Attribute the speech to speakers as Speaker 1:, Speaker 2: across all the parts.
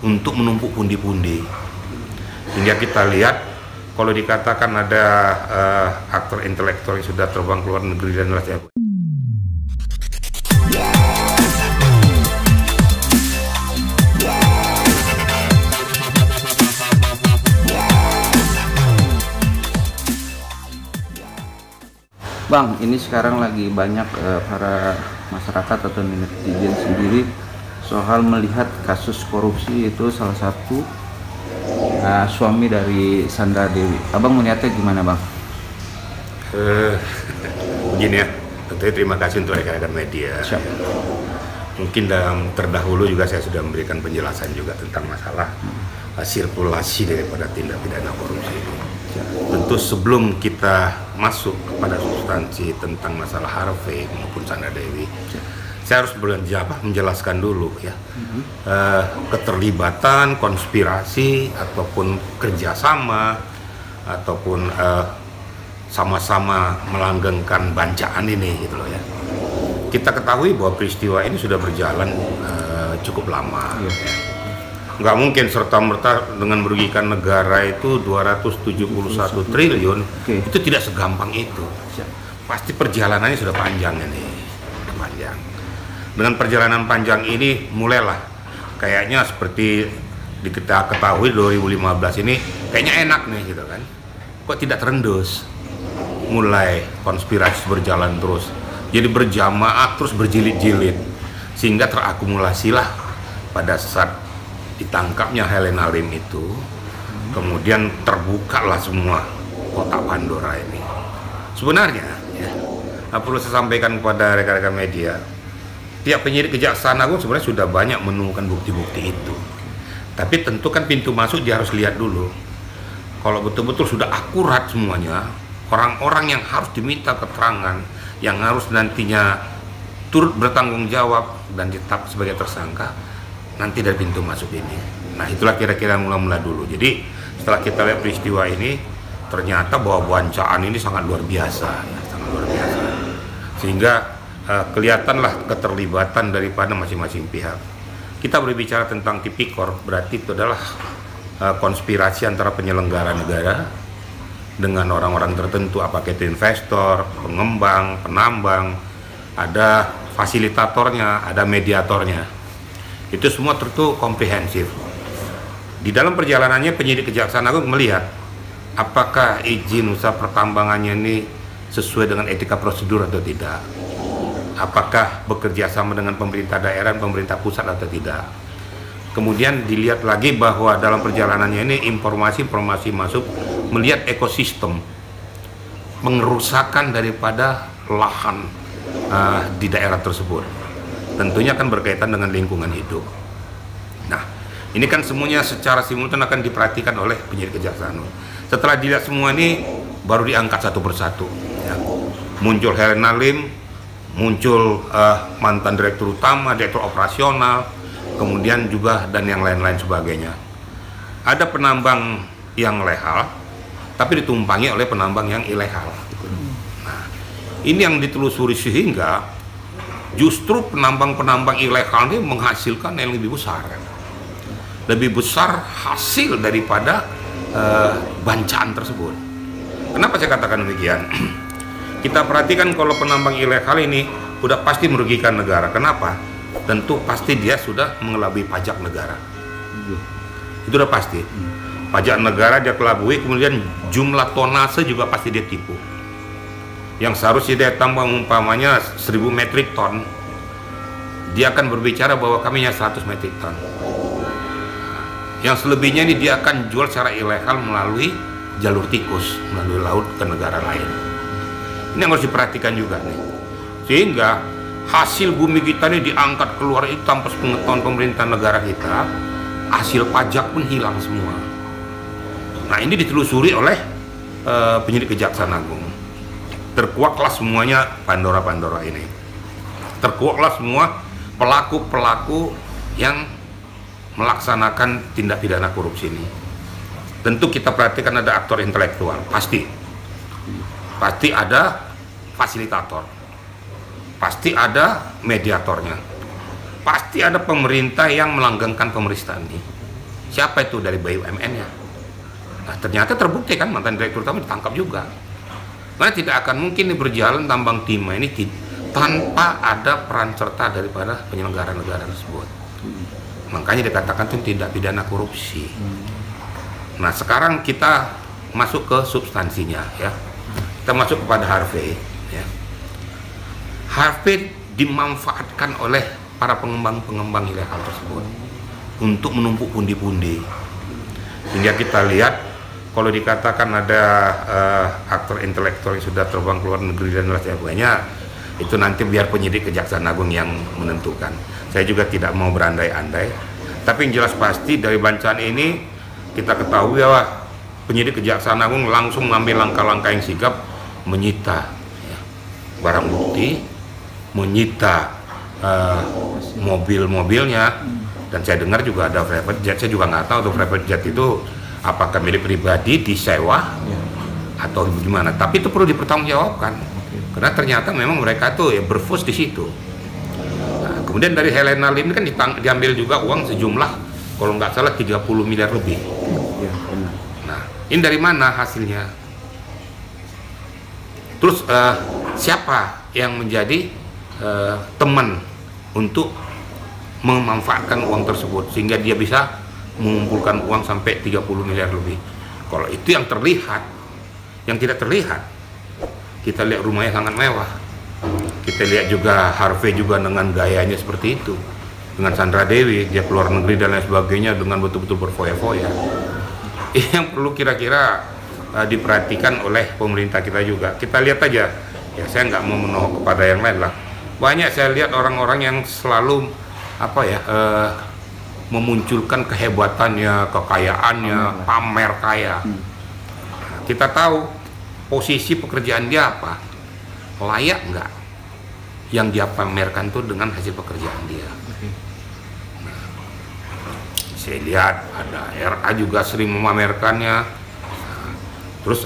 Speaker 1: untuk menumpuk pundi-pundi. Hingga kita lihat kalau dikatakan ada aktor intelektual yang sudah terbang ke luar negeri dan lain-lain.
Speaker 2: Bang, ini sekarang lagi banyak para masyarakat atau netizen sendiri soal melihat kasus korupsi itu salah satu suami dari Sandra Dewi. Abang melihatnya gimana, Bang?
Speaker 1: Begini ya, tentunya terima kasih untuk rekan-rekan media.
Speaker 2: Siap.
Speaker 1: Mungkin dalam terdahulu juga saya sudah memberikan penjelasan juga tentang masalah sirkulasi daripada tindak pidana korupsi ini. Tentu sebelum kita masuk kepada substansi tentang masalah Harvey maupun Sandra Dewi, saya harus menjelaskan dulu ya keterlibatan, konspirasi ataupun kerjasama ataupun sama-sama melanggengkan bancaan ini gitu loh ya. Kita ketahui bahwa peristiwa ini sudah berjalan cukup lama. Ya. Nggak mungkin serta-merta dengan merugikan negara itu 271 triliun. Itu tidak segampang itu. Pasti perjalanannya sudah panjang ini, panjang. Dengan perjalanan panjang ini mulailah kayaknya seperti kita ketahui 2015 ini kayaknya enak nih gitu kan. Kok tidak terendus? Mulai konspirasi berjalan terus. Jadi berjamaah terus berjilid-jilid sehingga terakumulasilah pada saat ditangkapnya Helena Lim itu, kemudian terbukalah semua kotak Pandora ini. Sebenarnya, ya, perlu saya sampaikan kepada rekan-rekan media, pihak penyidik Kejaksaan Agung sebenarnya sudah banyak menemukan bukti-bukti itu. Tapi tentu kan pintu masuk dia harus lihat dulu. Kalau betul-betul sudah akurat semuanya, orang-orang yang harus diminta keterangan, yang harus nantinya turut bertanggung jawab dan ditetap sebagai tersangka, nanti dari pintu masuk ini. Nah itulah kira-kira mula-mula dulu. Jadi setelah kita lihat peristiwa ini, ternyata bahwa bancaan ini sangat luar biasa, ya, sangat luar biasa. Sehingga kelihatanlah keterlibatan daripada masing-masing pihak. Kita berbicara tentang tipikor, berarti itu adalah konspirasi antara penyelenggara negara dengan orang-orang tertentu, apakah itu investor, pengembang, penambang, ada fasilitatornya, ada mediatornya. Itu semua tentu komprehensif. Di dalam perjalanannya penyidik Kejaksaan Agung melihat apakah izin usaha pertambangannya ini sesuai dengan etika prosedur atau tidak. Apakah bekerja sama dengan pemerintah daerah, pemerintah pusat atau tidak. Kemudian dilihat lagi bahwa dalam perjalanannya ini informasi-informasi masuk melihat ekosistem, pengerusakan daripada lahan di daerah tersebut. Tentunya akan berkaitan dengan lingkungan hidup. Nah, ini kan semuanya secara simultan akan diperhatikan oleh penyidik Kejaksaan. Setelah dilihat semua ini, baru diangkat satu persatu. Ya. Muncul Helena Lim, muncul mantan direktur utama, direktur operasional, kemudian juga dan yang lain-lain sebagainya. Ada penambang yang legal, tapi ditumpangi oleh penambang yang ilegal. Nah, ini yang ditelusuri sehingga justru penambang-penambang ilegal ini menghasilkan yang lebih besar. Lebih besar hasil daripada bancaan tersebut. Kenapa saya katakan demikian? Kita perhatikan kalau penambang ilegal ini sudah pasti merugikan negara. Kenapa? Tentu pasti dia sudah mengelabui pajak negara. Itu udah pasti. Pajak negara dia kelabui, kemudian jumlah tonase juga pasti dia tipu. Yang seharusnya dia tambang umpamanya 1000 metrik ton, dia akan berbicara bahwa kami hanya 100 metrik ton. Yang selebihnya ini dia akan jual secara ilegal melalui jalur tikus, melalui laut ke negara lain. Ini yang harus diperhatikan juga nih. Sehingga hasil bumi kita ini diangkat keluar itu tanpa pengetahuan pemerintah negara kita, hasil pajak pun hilang semua. Nah ini ditelusuri oleh penyidik Kejaksaan Agung. Terkuaklah semuanya Pandora-Pandora ini. Terkuaklah semua pelaku-pelaku yang melaksanakan tindak pidana korupsi ini. Tentu kita perhatikan ada aktor intelektual, pasti ada fasilitator, pasti ada mediatornya, pasti ada pemerintah yang melanggengkan pemerintahan ini. Siapa itu? Dari BUMN-nya. Nah, ternyata terbukti kan mantan direktur utama ditangkap juga. Karena tidak akan mungkin ini berjalan tambang timah ini tanpa ada peran serta daripada penyelenggara negara tersebut. Makanya dikatakan itu tidak pidana korupsi. Nah, sekarang kita masuk ke substansinya ya. Kita masuk kepada Harvey ya. Harvey dimanfaatkan oleh para pengembang-pengembang ilegal tersebut untuk menumpuk pundi-pundi. Hingga kita lihat kalau dikatakan ada aktor intelektual yang sudah terbang ke luar negeri dan lain sebagainya, itu nanti biar penyidik Kejaksaan Agung yang menentukan. Saya juga tidak mau berandai-andai, tapi yang jelas pasti dari bacaan ini kita ketahui bahwa penyidik Kejaksaan Agung langsung mengambil langkah-langkah yang sigap, menyita ya, barang bukti, menyita mobil-mobilnya, dan saya dengar juga ada private jet. Saya juga nggak tahu tuh private jet itu apakah milik pribadi, disewa atau gimana, tapi itu perlu dipertanggungjawabkan karena ternyata memang mereka tuh ya berfus di situ. Nah, kemudian dari Helena Lim kan diambil juga uang sejumlah kalau nggak salah 30 miliar lebih. Nah, ini dari mana hasilnya? Terus siapa yang menjadi teman untuk memanfaatkan uang tersebut sehingga dia bisa mengumpulkan uang sampai 30 miliar lebih? Kalau itu yang terlihat, yang tidak terlihat, kita lihat rumahnya sangat mewah. Kita lihat juga Harvey juga dengan gayanya seperti itu, dengan Sandra Dewi, dia keluar negeri dan lain sebagainya dengan betul-betul berfoya-foya. Ini yang perlu kira-kira diperhatikan oleh pemerintah kita juga. Kita lihat aja, ya saya nggak mau menohok kepada yang lain lah. Banyak saya lihat orang-orang yang selalu memunculkan kehebatannya, kekayaannya, pamer kaya. Nah, kita tahu posisi pekerjaan dia apa, layak nggak yang dia pamerkan tuh dengan hasil pekerjaan dia. Nah, saya lihat ada RA juga sering memamerkannya. Nah, terus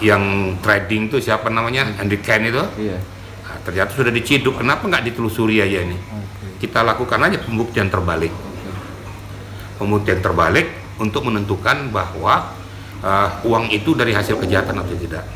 Speaker 1: yang trading tuh siapa namanya, Andy Ken itu, nah, ternyata sudah diciduk. Kenapa nggak ditelusuri aja ini? Kita lakukan aja pembuktian terbalik. Pembuktian terbalik untuk menentukan bahwa uang itu dari hasil kejahatan atau tidak.